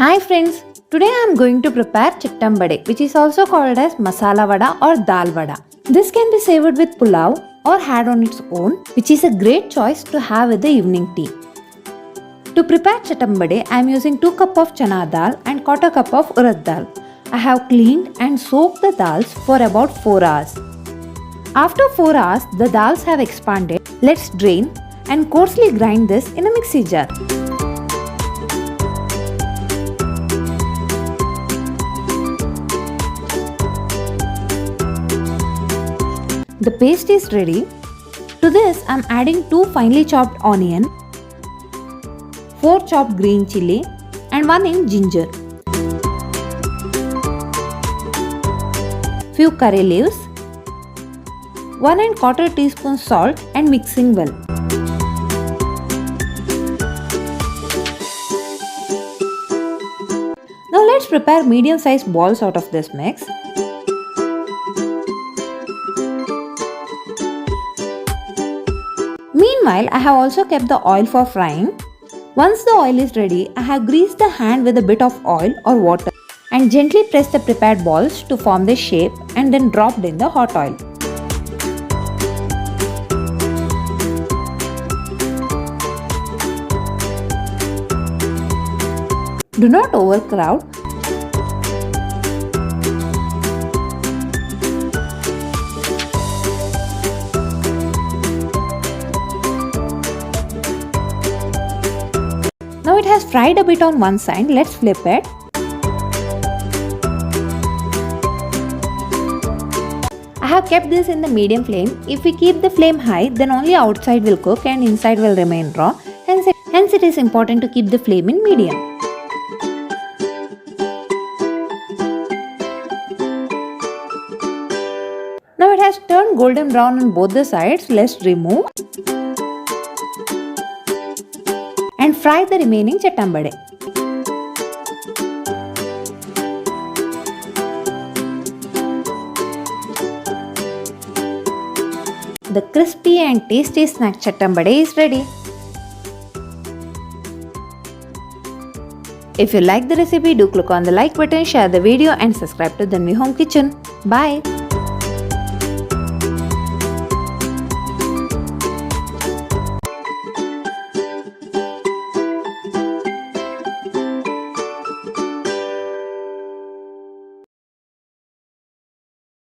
Hi friends, today I am going to prepare Chattambade, which is also called as Masala Vada or Dal Vada. This can be served with pulao or had on its own, which is a great choice to have with the evening tea. To prepare Chattambade, I am using 2 cups of Chana dal and 1/4 cup of Urad dal. I have cleaned and soaked the dals for about 4 hours. After 4 hours, the dals have expanded. Let's drain and coarsely grind this in a mixie jar. The paste is ready. To this, I am adding 2 finely chopped onion, 4 chopped green chilli and 1 inch ginger, few curry leaves, 1 1/4 teaspoon salt and mixing well. Now let's prepare medium sized balls out of this mix. Meanwhile, I have also kept the oil for frying. Once the oil is ready, I have greased the hand with a bit of oil or water and gently pressed the prepared balls to form the shape and then dropped in the hot oil. Do not overcrowd. Now it has fried a bit on one side, let's flip it. I have kept this in the medium flame. If we keep the flame high, then only outside will cook and inside will remain raw. Hence it is important to keep the flame in medium. Now it has turned golden brown on both the sides, let's remove and fry the remaining Chattambade. The crispy and tasty snack Chattambade is ready. If you like the recipe, do click on the like button, share the video and subscribe to the New Home Kitchen. Bye!